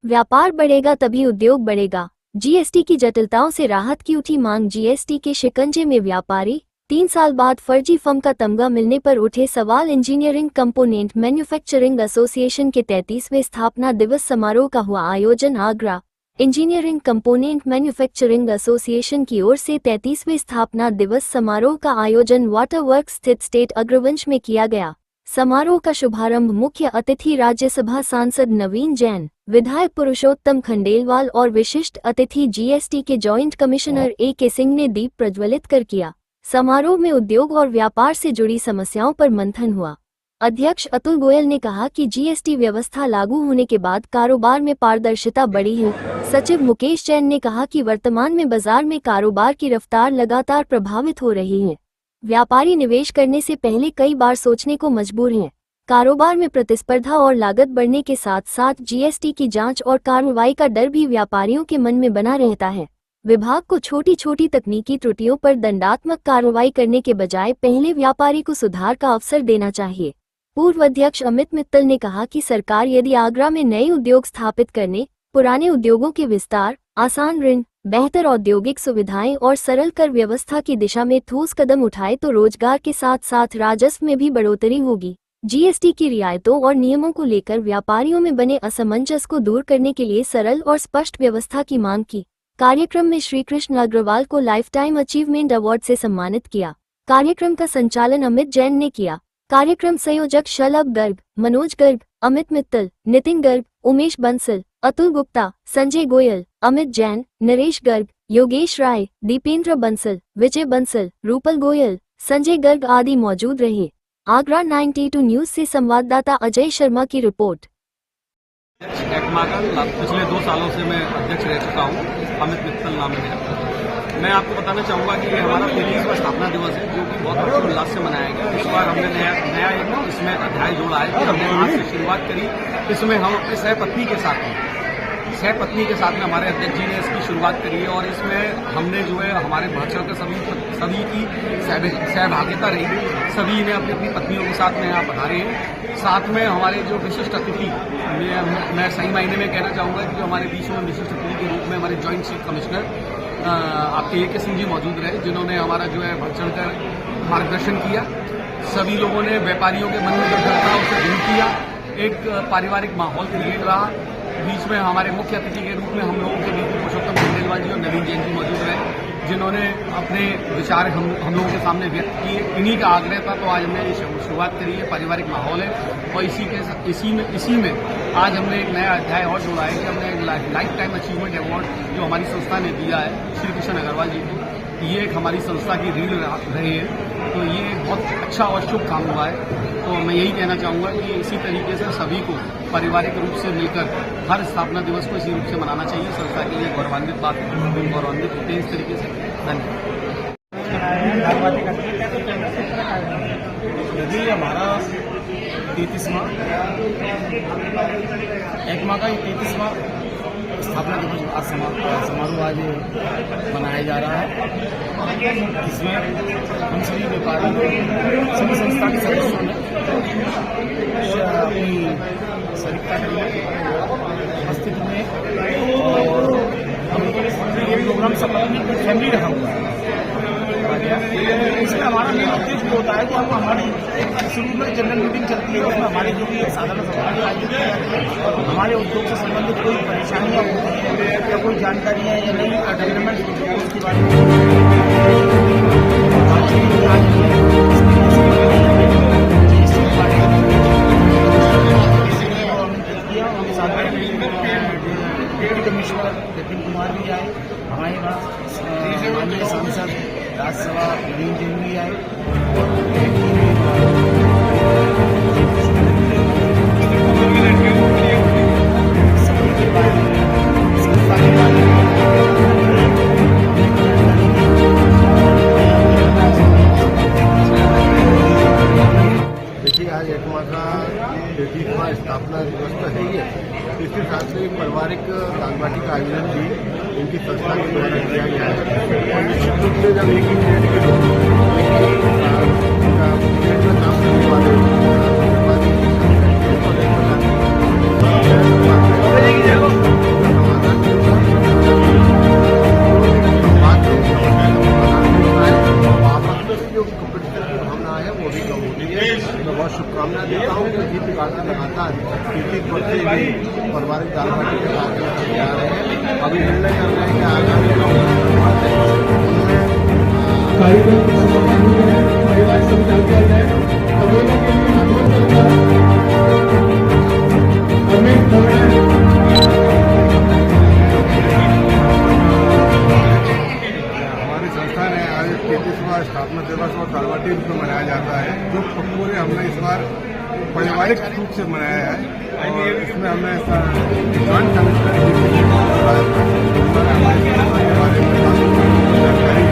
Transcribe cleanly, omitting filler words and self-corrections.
व्यापार बढ़ेगा तभी उद्योग बढ़ेगा। जीएसटी की जटिलताओं से राहत की उठी मांग। जीएसटी के शिकंजे में व्यापारी, 3 साल बाद फर्जी फर्म का तमगा मिलने पर उठे सवाल। इंजीनियरिंग कंपोनेंट मैन्युफैक्चरिंग एसोसिएशन के 33वें स्थापना दिवस समारोह का हुआ आयोजन। Agra engineering component manufacturing association की ओर से 33वें स्थापना दिवस समारोह का आयोजन वाटर वर्क्स स्थित स्टेट अग्रवंश में किया गया। समारोह का शुभारंभ मुख्य अतिथि राज्यसभा सांसद नवीन जैन, विधायक पुरुषोत्तम खंडेलवाल और विशिष्ट अतिथि जीएसटी के जॉइंट कमिश्नर ए.के. सिंह ने दीप प्रज्वलित कर किया। समारोह में उद्योग और व्यापार से जुड़ी समस्याओं पर मंथन हुआ। अध्यक्ष अतुल गोयल ने कहा कि जीएसटी व्यवस्था लागू होने के बाद कारोबार में पारदर्शिता बढ़ी है। सचिव मुकेश जैन ने कहा कि वर्तमान में बाजार में कारोबार की रफ्तार लगातार प्रभावित हो रही है। व्यापारी निवेश करने से पहले कई बार सोचने को मजबूर हैं। कारोबार में प्रतिस्पर्धा और लागत बढ़ने के साथ साथ जीएसटी की जांच और कार्रवाई का डर भी व्यापारियों के मन में बना रहता है। विभाग को छोटी छोटी तकनीकी त्रुटियों पर दंडात्मक कार्रवाई करने के बजाय पहले व्यापारी को सुधार का अवसर देना चाहिए। पूर्व अध्यक्ष अमित मित्तल ने कहा कि सरकार यदि आगरा में नए उद्योग स्थापित करने, पुराने उद्योगों के विस्तार, आसान ऋण, बेहतर औद्योगिक सुविधाएं और सरल कर व्यवस्था की दिशा में ठोस कदम उठाए तो रोजगार के साथ साथ राजस्व में भी बढ़ोतरी होगी। जीएसटी की रियायतों और नियमों को लेकर व्यापारियों में बने असमंजस को दूर करने के लिए सरल और स्पष्ट व्यवस्था की मांग की। कार्यक्रम में श्री कृष्ण अग्रवाल को लाइफ टाइम अचीवमेंट अवार्ड से सम्मानित किया। कार्यक्रम का संचालन अमित जैन ने किया। कार्यक्रम संयोजक शलभ गर्ग, मनोज गर्ग, अमित मित्तल, नितिन गर्ग, उमेश बंसल, अतुल गुप्ता, संजय गोयल, अमित जैन, नरेश गर्ग, योगेश राय, दीपेंद्र बंसल, विजय बंसल, रूपल गोयल, संजय गर्ग आदि मौजूद रहे। आगरा 92 न्यूज से संवाददाता अजय शर्मा की रिपोर्ट। एक्मा का पिछले 2 सालों से मैं अध्यक्ष रह चुका हूँ। अमित मित्तल नाम है मेरा। मैं आपको बताना चाहूँगा कि ये हमारा 33वां स्थापना दिवस है, जो कि बहुत हर्षोल्लास से मनाया गया। इस बार हमने नया एक इसमें अध्याय जोड़ा है कि हमने आज से शुरुआत करी। इसमें हम अपने सहपत्नी के साथ में हमारे अध्यक्ष जी ने इसकी शुरुआत करी है और इसमें हमने जो है हमारे बढ़ चढ़ कर सभी की सहभागिता रही है। सभी ने अपनी अपनी पत्नियों के साथ में यहाँ पधारे हैं। साथ में हमारे जो विशिष्ट अतिथि, मैं सही मायने में कहना चाहूँगा कि जो हमारे बीच में विशिष्ट अतिथि के रूप में हमारे जॉइंट चीफ कमिश्नर आपके ए.के. सिंह जी मौजूद रहे, जिन्होंने हमारा जो है बढ़ चढ़ कर मार्गदर्शन किया। सभी लोगों ने व्यापारियों के मन में जो डर था उसे दूर किया। एक पारिवारिक माहौल क्रिएट रहा। बीच में हमारे मुख्य अतिथि के रूप में हम लोगों के बीच में पुरुषोत्तम खंडेलवाल जी और नवीन जैन जी मौजूद रहे, जिन्होंने अपने विचार हम लोगों के सामने व्यक्त किए। इन्हीं का आग्रह था तो आज हमने शुरुआत करी है। पारिवारिक माहौल है और इसी में आज हमने एक नया अध्याय और जोड़ा है कि हमने एक लाइफ टाइम अचीवमेंट अवार्ड जो हमारी संस्था ने दिया है श्री कृष्ण अग्रवाल जी को। ये एक हमारी संस्था की रीढ़ रहे हैं, तो ये बहुत अच्छा और शुभ काम हुआ है। तो मैं यही कहना चाहूँगा कि इसी तरीके से सभी को पारिवारिक रूप से मिलकर हर स्थापना दिवस को इसी रूप से मनाना चाहिए। संस्था के लिए गौरवान्वित बात है, गौरवान्वित होते हैं इस तरीके से। धन्यवाद। यदि हमारा 33वां एक्मा का 33वां स्थापना दिवस समारोह आज मनाया जा रहा है। इसमें हम सभी व्यापारी, सभी संस्था के सदस्यों ने अपनी सरिता उपस्थित में और ये प्रोग्राम सब अपनी फैमिली रखा हुआ है। इसमें हमारा मेन उद्देश्य होता है कि हम हमारी शुरू में जनरल मीटिंग चलती है, उसमें हमारी जो भी साधारण सवाल हमारे उद्योग से संबंधित कोई परेशानियाँ होती हैं या कोई जानकारी है या नई डेवलपमेंट होती है उसके बारे में कमिश्नर नितिन कुमार भी आए, हमारे पास माननीय सांसद राज्यसभा नवीन जैन भी आए। देखिए, आज एक्मा का 33वां स्थापना दिवस तो है ही है। इसके साथ में पारिवारिक दान बाटी का आयोजन भी इनकी संस्था के द्वारा किया गया है और निश्चित रूप से जब एक ही प्लेट के प्लेट में काम करने वाले शुभकामना देता हूँ कि इसी प्रकार से लगातार 33 वर्ष से भी पारिवारिक दाल बाटी के साथ में आ रहे हैं। अभी निर्णय कर रहे हैं कि आगामी कार्यक्रम के संबंध में परिवार समझा दिया जाए। अबोला के लिए अनुरोध करता है अमित दवे। हमारी संस्था ने आज 33वां स्थापना दिवस और दालबाटी रूप में मनाया जाता है, जो पूरे हमने इस बार पारिवारिक रूप से मनाया है और इसमें हमने जॉइंट कमिश्नर हमारे बारे में जानकारी